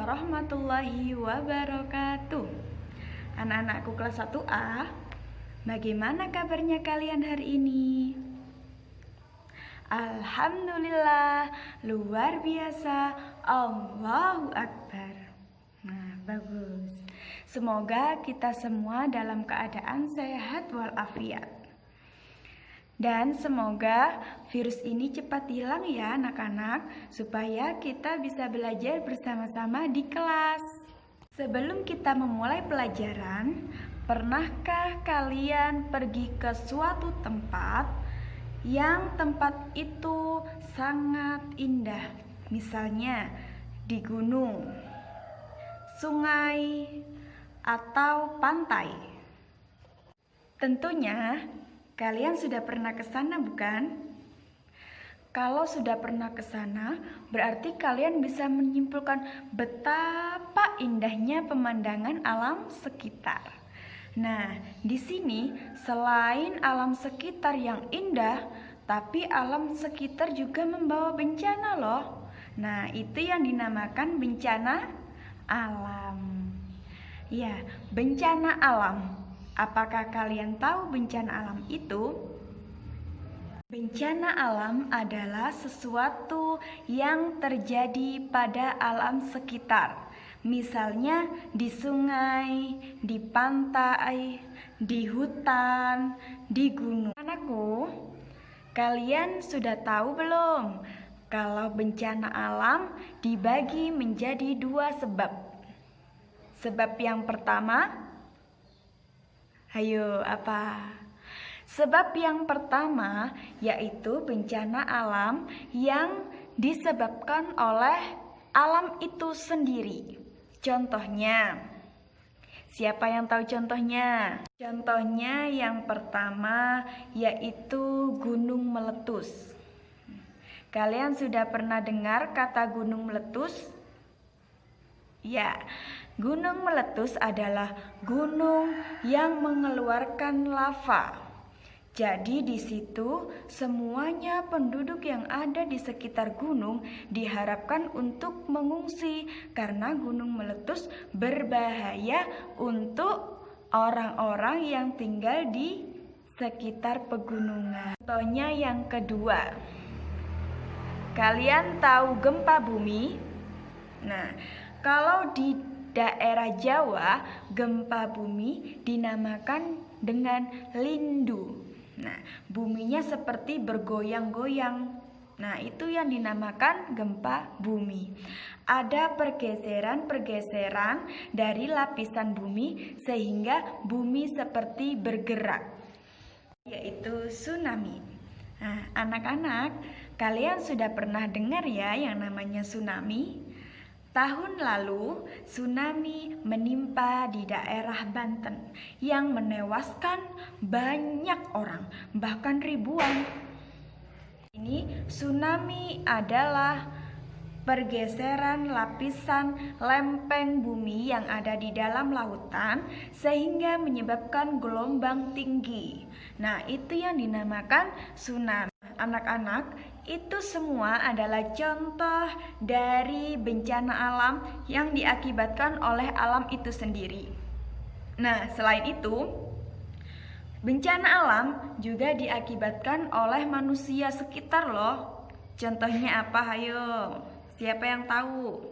warahmatullahi wabarakatuh. Anak-anakku kelas 1A, bagaimana kabarnya kalian hari ini? Alhamdulillah, luar biasa, Allahu Akbar. Nah, bagus. Semoga kita semua dalam keadaan sehat walafiat. Dan semoga virus ini cepat hilang ya anak-anak, supaya kita bisa belajar bersama-sama di kelas. Sebelum kita memulai pelajaran, pernahkah kalian pergi ke suatu tempat yang tempat itu sangat indah? Misalnya di gunung, sungai, atau pantai. Tentunya kalian sudah pernah ke sana, bukan? Kalau sudah pernah ke sana, berarti kalian bisa menyimpulkan betapa indahnya pemandangan alam sekitar. Nah, di sini selain alam sekitar yang indah, tapi alam sekitar juga membawa bencana loh. Nah, itu yang dinamakan bencana alam. Ya, bencana alam. Apakah kalian tahu bencana alam itu? Bencana alam adalah sesuatu yang terjadi pada alam sekitar. Misalnya di sungai, di pantai, di hutan, di gunung. Anakku, kalian sudah tahu belum kalau bencana alam dibagi menjadi 2 sebab? Sebab yang pertama, ayo, apa? Sebab yang pertama yaitu bencana alam yang disebabkan oleh alam itu sendiri. Contohnya, siapa yang tahu contohnya? Contohnya yang pertama yaitu gunung meletus. Kalian sudah pernah dengar kata gunung meletus? Ya, gunung meletus adalah gunung yang mengeluarkan lava. Jadi di situ semuanya penduduk yang ada di sekitar gunung diharapkan untuk mengungsi karena gunung meletus berbahaya untuk orang-orang yang tinggal di sekitar pegunungan. Contohnya yang kedua, kalian tahu gempa bumi? Nah, kalau di daerah Jawa, gempa bumi dinamakan dengan lindu. Nah, buminya seperti bergoyang-goyang. Nah, itu yang dinamakan gempa bumi. Ada pergeseran-pergeseran dari lapisan bumi sehingga bumi seperti bergerak, yaitu tsunami. Nah, anak-anak, kalian sudah pernah dengar ya yang namanya tsunami? Tahun lalu, tsunami menimpa di daerah Banten yang menewaskan banyak orang, bahkan ribuan. Ini tsunami adalah pergeseran lapisan lempeng bumi yang ada di dalam lautan sehingga menyebabkan gelombang tinggi. Nah, itu yang dinamakan tsunami. Anak-anak, itu semua adalah contoh dari bencana alam yang diakibatkan oleh alam itu sendiri. Nah, selain itu, bencana alam juga diakibatkan oleh manusia sekitar loh. Contohnya apa? Ayo, siapa yang tahu?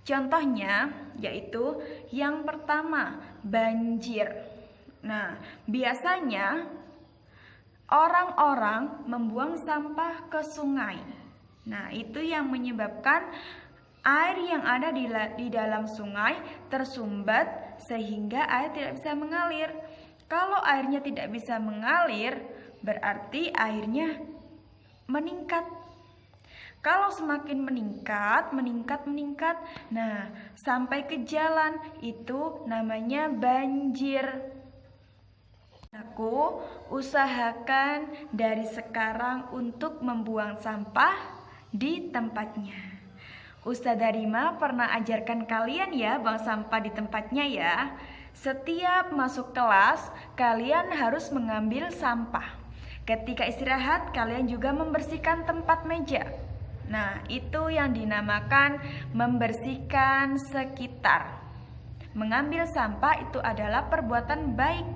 Contohnya yaitu yang pertama, banjir. Nah, biasanya orang-orang membuang sampah ke sungai. Nah, itu yang menyebabkan air yang ada di dalam sungai tersumbat sehingga air tidak bisa mengalir. Kalau airnya tidak bisa mengalir, berarti airnya meningkat. Kalau semakin meningkat, nah, sampai ke jalan, itu namanya banjir. Aku usahakan dari sekarang untuk membuang sampah di tempatnya. Ustazah Rima pernah ajarkan kalian ya buang sampah di tempatnya ya. Setiap masuk kelas, kalian harus mengambil sampah. Ketika istirahat, kalian juga membersihkan tempat meja. Nah, itu yang dinamakan membersihkan sekitar. Mengambil sampah itu adalah perbuatan baik,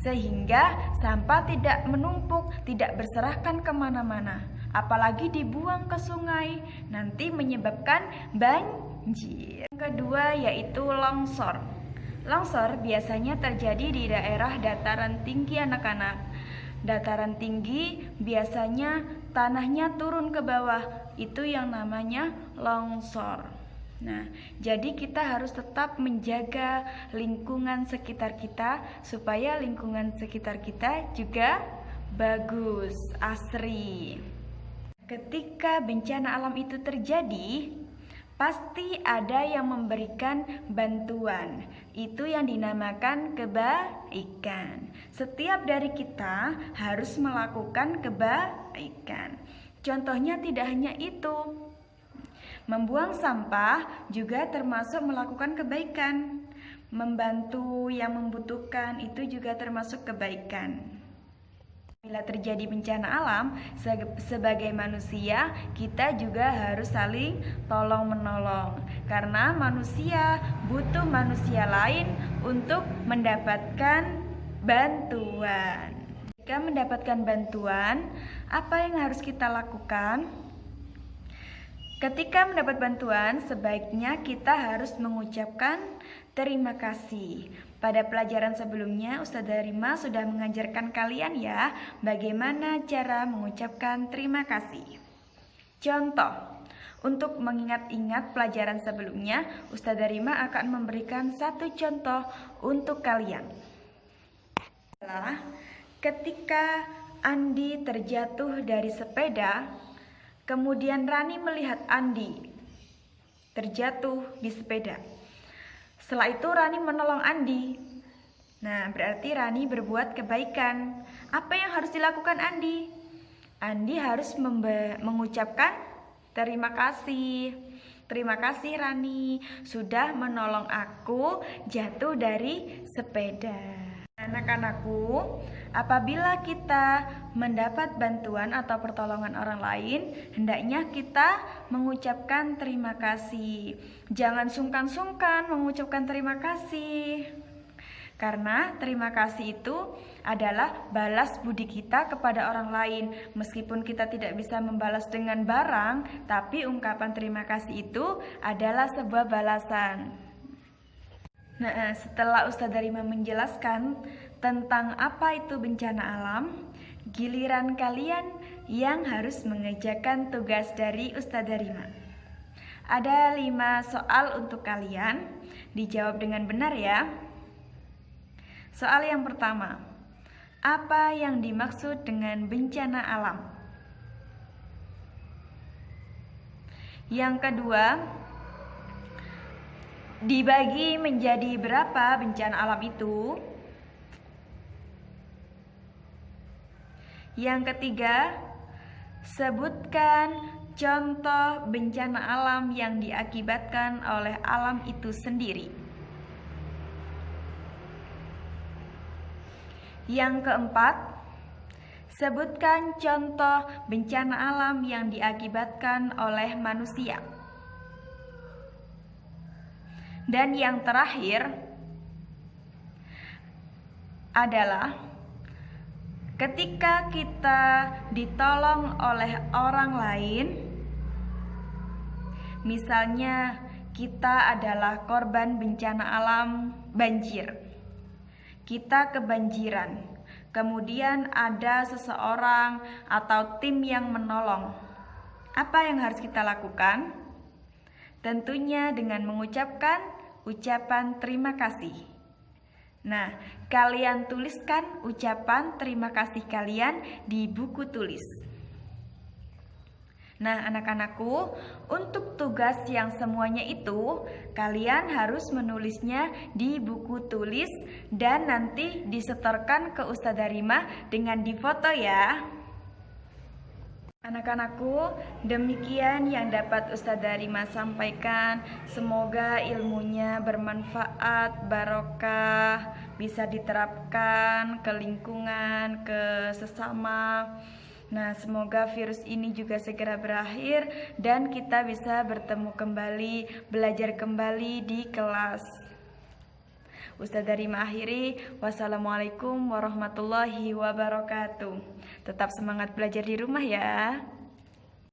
sehingga sampah tidak menumpuk, tidak berserakan kemana-mana, apalagi dibuang ke sungai, nanti menyebabkan banjir. Yang kedua yaitu longsor. Longsor biasanya terjadi di daerah dataran tinggi anak-anak. Dataran tinggi biasanya tanahnya turun ke bawah, itu yang namanya longsor. Nah, jadi kita harus tetap menjaga lingkungan sekitar kita supaya lingkungan sekitar kita juga bagus, asri. Ketika bencana alam itu terjadi, pasti ada yang memberikan bantuan. Itu yang dinamakan kebaikan. Setiap dari kita harus melakukan kebaikan. Contohnya tidak hanya itu. Membuang sampah juga termasuk melakukan kebaikan. Membantu yang membutuhkan itu juga termasuk kebaikan. Bila terjadi bencana alam, sebagai manusia kita juga harus saling tolong-menolong, karena manusia butuh manusia lain untuk mendapatkan bantuan. Jika mendapatkan bantuan, apa yang harus kita lakukan? Ketika mendapat bantuan, sebaiknya kita harus mengucapkan terima kasih. Pada pelajaran sebelumnya, Ustazah Rima sudah mengajarkan kalian ya bagaimana cara mengucapkan terima kasih. Contoh, untuk mengingat-ingat pelajaran sebelumnya, Ustazah Rima akan memberikan satu contoh untuk kalian. Ketika Andi terjatuh dari sepeda, kemudian Rani melihat Andi terjatuh di sepeda. Setelah itu Rani menolong Andi. Nah, berarti Rani berbuat kebaikan. Apa yang harus dilakukan Andi? Andi harus mengucapkan terima kasih. Terima kasih Rani sudah menolong aku jatuh dari sepeda. Anak-anakku, apabila kita mendapat bantuan atau pertolongan orang lain, hendaknya kita mengucapkan terima kasih. Jangan sungkan-sungkan mengucapkan terima kasih. Karena terima kasih itu adalah balas budi kita kepada orang lain. Meskipun kita tidak bisa membalas dengan barang, tapi ungkapan terima kasih itu adalah sebuah balasan. Nah, setelah Ustazah Rima menjelaskan tentang apa itu bencana alam, giliran kalian yang harus mengerjakan tugas dari Ustazah Rima. Ada 5 soal untuk kalian, dijawab dengan benar ya. Soal yang pertama, apa yang dimaksud dengan bencana alam? Yang kedua, dibagi menjadi berapa bencana alam itu? Yang ketiga, sebutkan contoh bencana alam yang diakibatkan oleh alam itu sendiri. Yang keempat, sebutkan contoh bencana alam yang diakibatkan oleh manusia. Dan yang terakhir adalah ketika kita ditolong oleh orang lain, misalnya kita adalah korban bencana alam banjir, kita kebanjiran, kemudian ada seseorang atau tim yang menolong. Apa yang harus kita lakukan? Tentunya dengan mengucapkan ucapan terima kasih. Nah, kalian tuliskan ucapan terima kasih kalian di buku tulis. Nah, anak-anakku, untuk tugas yang semuanya itu, kalian harus menulisnya di buku tulis dan nanti disetorkan ke Ustazah Rima dengan difoto ya. Anak-anakku, demikian yang dapat Ustazah Rima sampaikan. Semoga ilmunya bermanfaat, barokah, bisa diterapkan ke lingkungan, ke sesama. Nah, semoga virus ini juga segera berakhir dan kita bisa bertemu kembali, belajar kembali di kelas. Ustazah Rima akhiri, wassalamualaikum warahmatullahi wabarakatuh. Tetap semangat belajar di rumah ya.